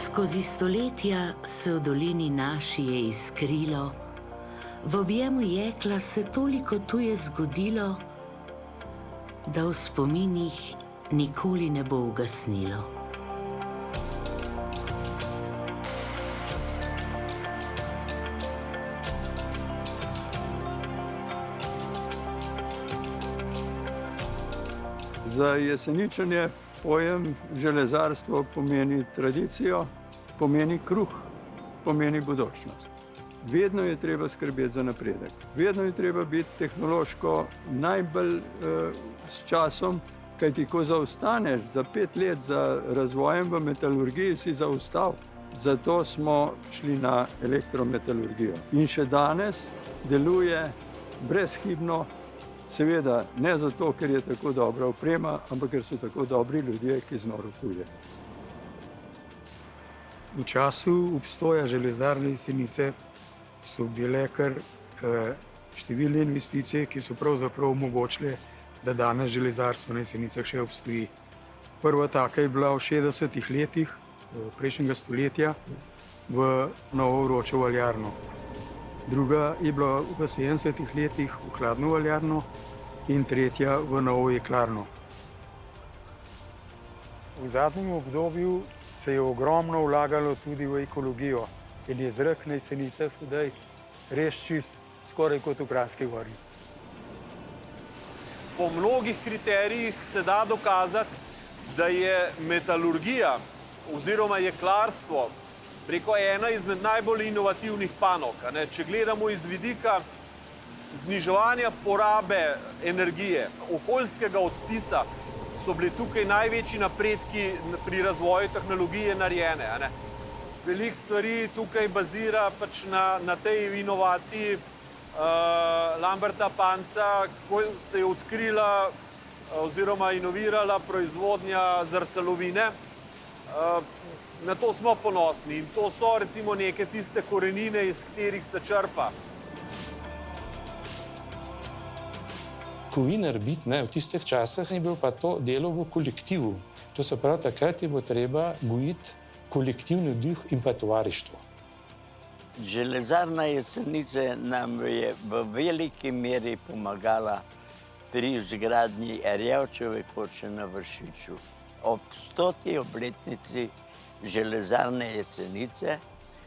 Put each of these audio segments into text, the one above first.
Skozi stoletja se v dolini naši je iskrilo, v objemu jekla se toliko tu je zgodilo, da v spominih nikoli ne bo ugasnilo. Za Jeseničane pojem železarstvo pomeni tradicijo, pomeni kruh, pomeni bodočnost. Vedno je treba skrbeti za napredek. Vedno je treba biti tehnološko najbolj s časom, kajti ko zaostaneš za 5 let za razvojem v metalurgiji, si zaostal. Zato smo šli na elektrometalurgijo. In še danes deluje brezhibno, seveda ne zato, ker je tako dobra oprema, ampak ker so tako dobri ljudje, ki z njo rokujejo. V času obstoja železarne Jesenice so bile kar številne investicije, ki so pravzaprav omogočile, da danes železarstvo na Jesenicah še obstoji. Prva taka je bila v 60-ih letih prejšnjega stoletja v novo vročo valjarno. Druga je bila v 70-ih letih v hladno valjarno in tretja v novo jeklarno. V zadnjem obdobju se je ogromno vlagalo tudi v ekologijo in je zrak na Jesenicah sedaj res čist, skoraj kot v Kranjski Gori. Po mnogih kriterijih se da dokazati, da je metalurgija oziroma jeklarstvo preko ena izmed najbolj inovativnih panog. Če gledamo iz vidika zniževanja porabe energije, okoljskega odtisa, so bili tukaj največji napredki pri razvoju tehnologije narejene. Veliko stvari tukaj bazira pač na tej inovaciji Lamberta Panca, ko se je odkrila oziroma inovirala proizvodnja zrcalovine. Na to smo ponosni in to so recimo neke tiste korenine, iz katerih se črpa. Kovinar biti v tistih časih je bil pa to delo v kolektivu. To se pravi, takrat je bilo treba gojiti kolektivni duh in pa tovarištvo. Železarna Jesenice nam je v veliki meri pomagala pri izgradnji Erjavčeve koče na Vršiču. Ob 100. obletnici Železarne Jesenice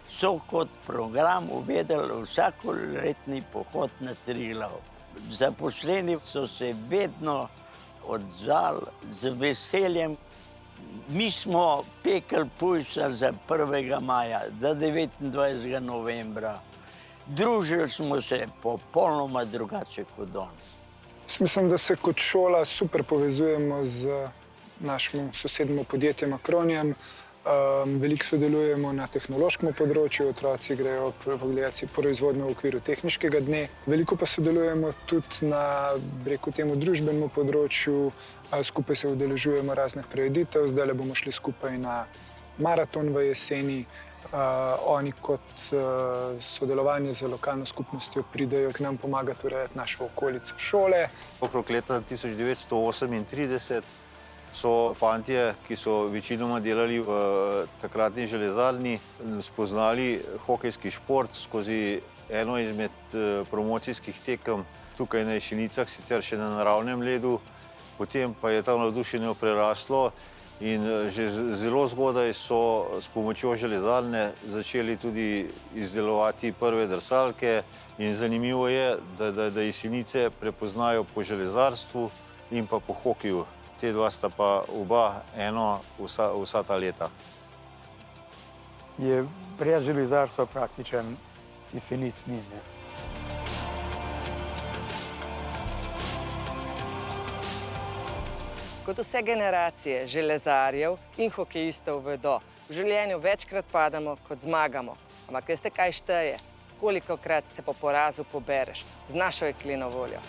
so kot program uvedli vsakoletni pohod na Triglav. Zaposleni so se vedno odzvali z veseljem. Mi smo pekli pujsa za 1. maja, za 29. novembra. Družili smo se popolnoma drugače kot danes. Mislim, da se kot šola super povezujemo z našim sosednjim podjetjem Acronium. Veliko sodelujemo na tehnološkem področju, otroci grejo pogledati proizvodnjo v okviru tehniškega dne. Veliko pa sodelujemo tudi na temu družbenem področju, skupaj se udeležujemo raznih prireditev, zdaj bomo šli skupaj na maraton v jeseni. Oni kot sodelovanje z lokalno skupnostjo pridejo k nam pomagati urejati našo okolico šole. Okrog leta 1938 so fantje, ki so večinoma delali v takratni železarni, spoznali hokejski šport skozi eno izmed promocijskih tekem tukaj na Jesenicah, sicer še na naravnem ledu. Potem pa je to navdušenje preraslo in že zelo zgodaj so s pomočjo železarne začeli tudi izdelovati prve drsalke in zanimivo je, da Jesenice prepoznajo po železarstvu in pa po hokeju. Te dva sta pa oba eno vsa ta leta. Je brez železarstva praktičen Jesenic ni. Kot vse generacije železarjev in hokejistov vedo, v življenju večkrat padamo, kot zmagamo. Ampak veste, kaj šteje? Kolikokrat se po porazu pobereš z našo jekleno voljo.